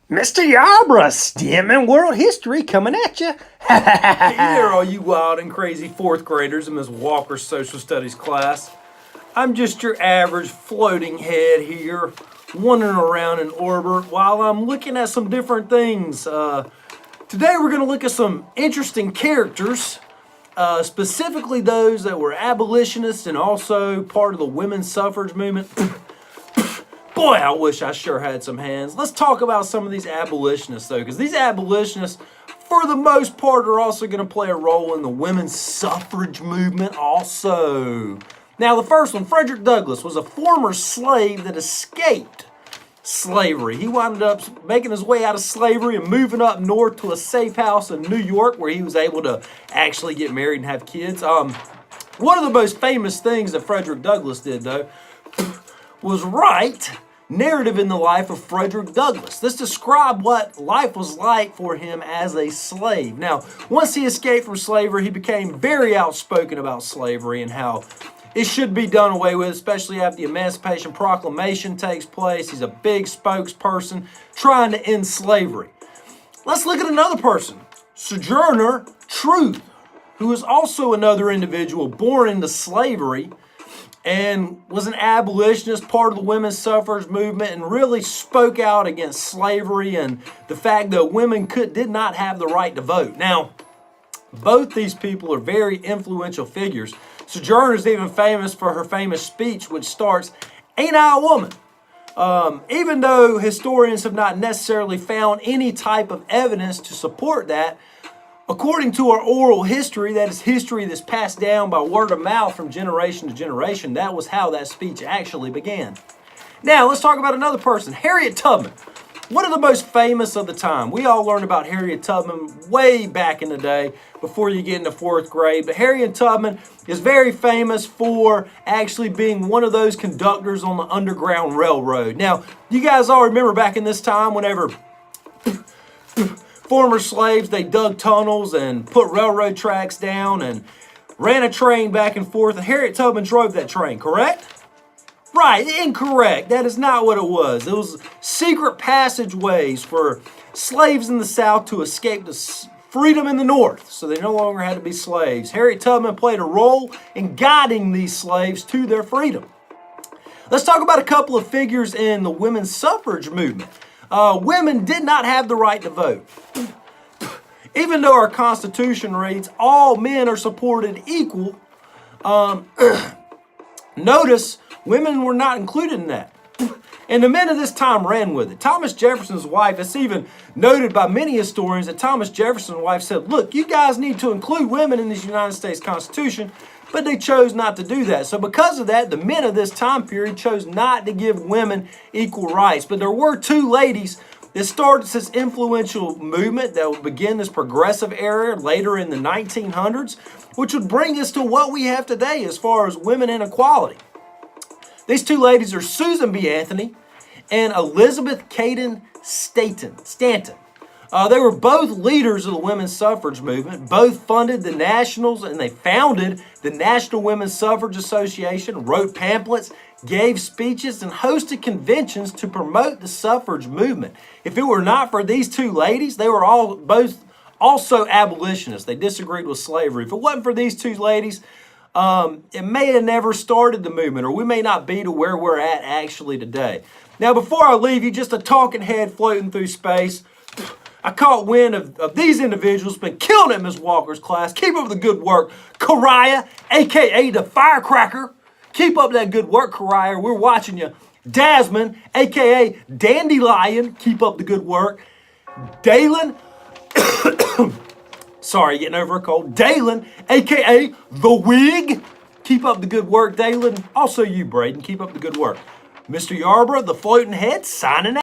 Mr. Yarborough, STEM and world history coming at you. Hey there, all you wild and crazy fourth graders in Ms. Walker's social studies class. I'm just your average floating head here, wandering around in orbit while I'm looking at some different things. Today we're going to look at some interesting characters, specifically those that were abolitionists and also part of the women's suffrage movement. Boy, I wish I sure had some hands. Let's talk about some of these abolitionists, though, because these abolitionists, for the most part, are also going to play a role in the women's suffrage movement also. Now, the first one, Frederick Douglass, was a former slave that escaped slavery. He wound up making his way out of slavery and moving up north to a safe house in New York where he was able to actually get married and have kids. One of the most famous things that Frederick Douglass did, though, was write Narrative in the Life of Frederick Douglass. This described what life was like for him as a slave. Now, once he escaped from slavery, he became very outspoken about slavery and how it should be done away with, especially after the Emancipation Proclamation takes place. He's a big spokesperson trying to end slavery. Let's look at another person, Sojourner Truth, who is also another individual born into slavery and was an abolitionist, part of the women's suffrage movement, and really spoke out against slavery and the fact that women did not have the right to vote. Now, both these people are very influential figures. Sojourner is even famous for her famous speech, which starts, "Ain't I a woman?" Even though historians have not necessarily found any type of evidence to support that, according to our oral history, that is history that's passed down by word of mouth from generation to generation, that was how that speech actually began. Now, let's talk about another person, Harriet Tubman. One of the most famous of the time. We all learned about Harriet Tubman way back in the day before you get into fourth grade. But Harriet Tubman is very famous for actually being one of those conductors on the Underground Railroad. Now, you guys all remember back in this time whenever former slaves, they dug tunnels and put railroad tracks down and ran a train back and forth. And Harriet Tubman drove that train, correct? Right, incorrect. That is not what it was. It was secret passageways for slaves in the South to escape to freedom in the North, so they no longer had to be slaves. Harriet Tubman played a role in guiding these slaves to their freedom. Let's talk about a couple of figures in the women's suffrage movement. Women did not have the right to vote. Even though our Constitution reads all men are supported equal, notice women were not included in that. And the men of this time ran with it. Thomas Jefferson's wife, it's even noted by many historians that Thomas Jefferson's wife said, look, you guys need to include women in this United States Constitution, but they chose not to do that. So because of that, the men of this time period chose not to give women equal rights. But there were two ladies that started this influential movement that would begin this progressive era later in the 1900s, which would bring us to what we have today as far as women inequality. These two ladies are Susan B. Anthony and Elizabeth Cady Stanton. They were both leaders of the women's suffrage movement, both funded the Nationals, and they founded the National Women's Suffrage Association, wrote pamphlets, gave speeches, and hosted conventions to promote the suffrage movement. If it were not for these two ladies, they were both also abolitionists. They disagreed with slavery. If it wasn't for these two ladies, it may have never started the movement, or we may not be to where we're at actually today. Now, before I leave you, just a talking head floating through space. I caught wind of these individuals been killing it in Ms. Walker's class. Keep up the good work. Kariah, a.k.a. the Firecracker. Keep up that good work, Kariah. We're watching you. Dasmond, a.k.a. Dandelion. Keep up the good work. Dalen, sorry, getting over a cold. Dalen, a.k.a. the Wig. Keep up the good work, Dalen. Also you, Braden. Keep up the good work. Mr. Yarborough, the floating head, signing out.